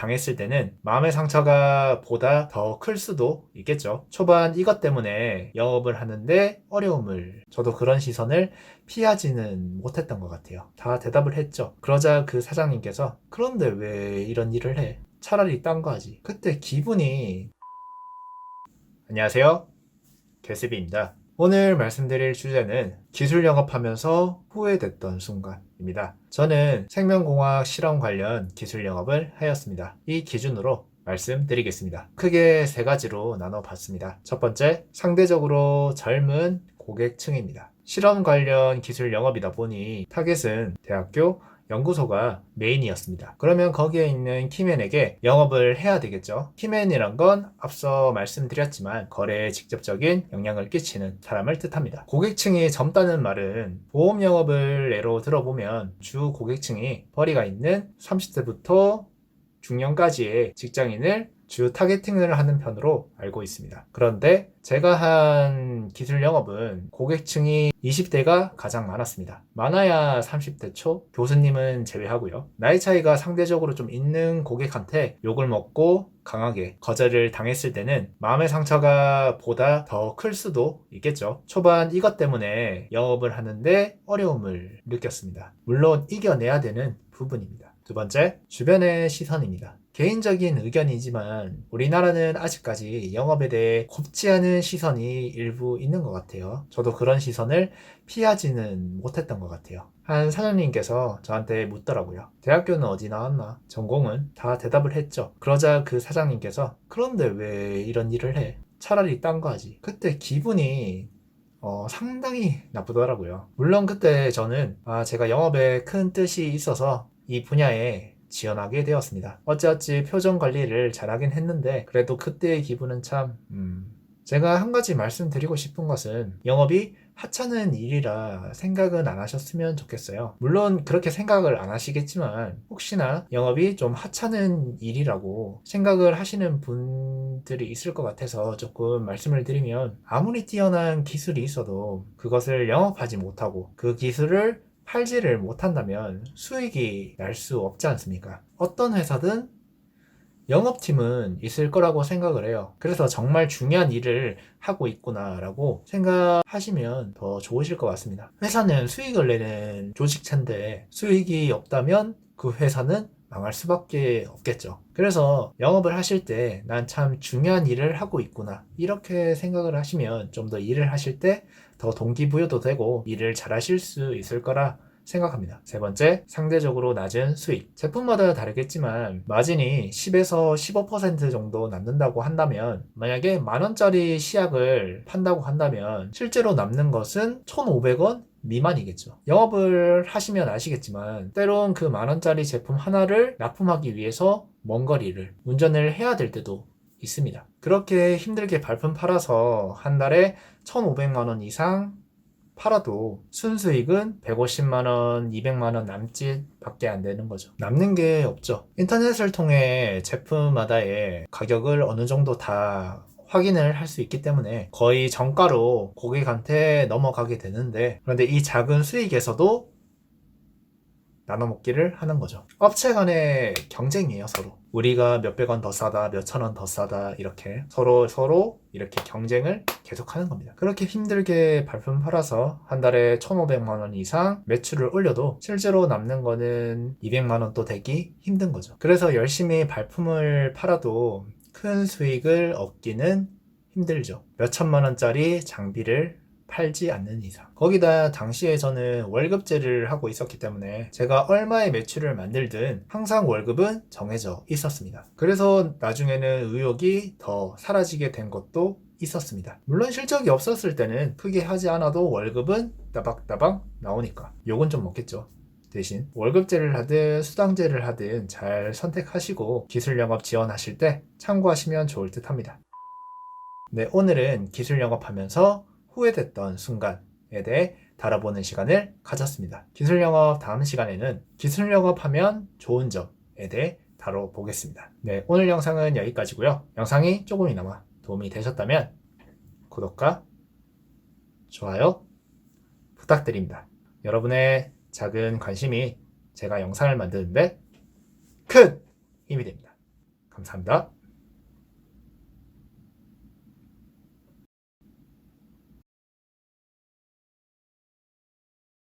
당했을 때는 마음의 상처가 보다 더 클 수도 있겠죠. 초반 이것 때문에 영업을 하는데 어려움을, 저도 그런 시선을 피하지는 못했던 것 같아요. 다 대답을 했죠. 그러자 그 사장님께서 그런데 왜 이런 일을 해? 차라리 딴 거 하지. 그때 기분이... 안녕하세요, 개스비입니다. 오늘 말씀드릴 주제는 기술 영업하면서 후회됐던 순간입니다. 저는 생명공학 실험 관련 기술 영업을 하였습니다. 이 기준으로 말씀드리겠습니다. 크게 세 가지로 나눠봤습니다. 첫 번째, 상대적으로 젊은 고객층입니다. 실험 관련 기술 영업이다 보니 타겟은 대학교, 연구소가 메인이었습니다. 그러면 거기에 있는 키맨에게 영업을 해야 되겠죠. 키맨이란 건 앞서 말씀드렸지만 거래에 직접적인 영향을 끼치는 사람을 뜻합니다. 고객층이 젊다는 말은 보험 영업을 예로 들어보면 주 고객층이 벌이가 있는 30대부터 중년까지의 직장인을 주 타겟팅을 하는 편으로 알고 있습니다. 그런데 제가 한 기술 영업은 고객층이 20대가 가장 많았습니다. 많아야 30대 초, 교수님은 제외하고요. 나이 차이가 상대적으로 좀 있는 고객한테 욕을 먹고 강하게 거절을 당했을 때는 마음의 상처가 보다 더 클 수도 있겠죠. 초반 이것 때문에 영업을 하는데 어려움을 느꼈습니다. 물론 이겨내야 되는 부분입니다. 두 번째, 주변의 시선입니다. 개인적인 의견이지만 우리나라는 아직까지 영업에 대해 곱지 않은 시선이 일부 있는 것 같아요. 저도 그런 시선을 피하지는 못했던 것 같아요. 한 사장님께서 저한테 묻더라고요. 대학교는 어디 나왔나? 전공은? 다 대답을 했죠. 그러자 그 사장님께서 그런데 왜 이런 일을 해? 차라리 딴 거 하지. 그때 기분이 상당히 나쁘더라고요. 물론 그때 저는 제가 영업에 큰 뜻이 있어서 이 분야에 지원하게 되었습니다. 어찌어찌 표정 관리를 잘하긴 했는데 그래도 그때의 기분은 참... 제가 한 가지 말씀드리고 싶은 것은 영업이 하찮은 일이라 생각은 안 하셨으면 좋겠어요. 물론 그렇게 생각을 안 하시겠지만 혹시나 영업이 좀 하찮은 일이라고 생각을 하시는 분들이 있을 것 같아서 조금 말씀을 드리면, 아무리 뛰어난 기술이 있어도 그것을 영업하지 못하고 그 기술을 팔지를 못한다면 수익이 날 수 없지 않습니까? 어떤 회사든 영업팀은 있을 거라고 생각을 해요. 그래서 정말 중요한 일을 하고 있구나라고 생각하시면 더 좋으실 것 같습니다. 회사는 수익을 내는 조직체인데 수익이 없다면 그 회사는 망할 수밖에 없겠죠. 그래서 영업을 하실 때 난 참 중요한 일을 하고 있구나 이렇게 생각을 하시면 좀 더 일을 하실 때 더 동기부여도 되고 일을 잘 하실 수 있을 거라 생각합니다. 세 번째, 상대적으로 낮은 수익. 제품마다 다르겠지만 마진이 10에서 15% 정도 남는다고 한다면, 만약에 만원짜리 시약을 판다고 한다면 실제로 남는 것은 1,500원 미만이겠죠. 영업을 하시면 아시겠지만 때론 그 만원짜리 제품 하나를 납품하기 위해서 먼 거리를 운전을 해야 될 때도 있습니다. 그렇게 힘들게 발품 팔아서 한 달에 1,500만원 이상 팔아도 순수익은 150만원, 200만원 남짓 밖에 안 되는 거죠. 남는 게 없죠. 인터넷을 통해 제품마다의 가격을 어느 정도 다 확인을 할 수 있기 때문에 거의 정가로 고객한테 넘어가게 되는데, 그런데 이 작은 수익에서도 나눠 먹기를 하는 거죠. 업체 간의 경쟁이에요, 서로. 우리가 몇백 원 더 싸다, 몇천 원 더 싸다, 이렇게 서로 이렇게 경쟁을 계속 하는 겁니다. 그렇게 힘들게 발품 팔아서 한 달에 1,500만 원 이상 매출을 올려도 실제로 남는 거는 200만 원도 되기 힘든 거죠. 그래서 열심히 발품을 팔아도 큰 수익을 얻기는 힘들죠. 몇천만 원짜리 장비를 팔지 않는 이상. 거기다 당시에 저는 월급제를 하고 있었기 때문에 제가 얼마의 매출을 만들든 항상 월급은 정해져 있었습니다. 그래서 나중에는 의욕이 더 사라지게 된 것도 있었습니다. 물론 실적이 없었을 때는 크게 하지 않아도 월급은 따박따박 나오니까 욕은 좀 먹겠죠. 대신 월급제를 하든 수당제를 하든 잘 선택하시고 기술 영업 지원하실 때 참고하시면 좋을 듯 합니다. 네, 오늘은 기술 영업하면서 후회됐던 순간에 대해 다뤄보는 시간을 가졌습니다. 기술 영업 다음 시간에는 기술 영업하면 좋은 점에 대해 다뤄보겠습니다. 네, 오늘 영상은 여기까지고요. 영상이 조금이나마 도움이 되셨다면 구독과 좋아요 부탁드립니다. 여러분의 작은 관심이 제가 영상을 만드는데 큰 힘이 됩니다. 감사합니다.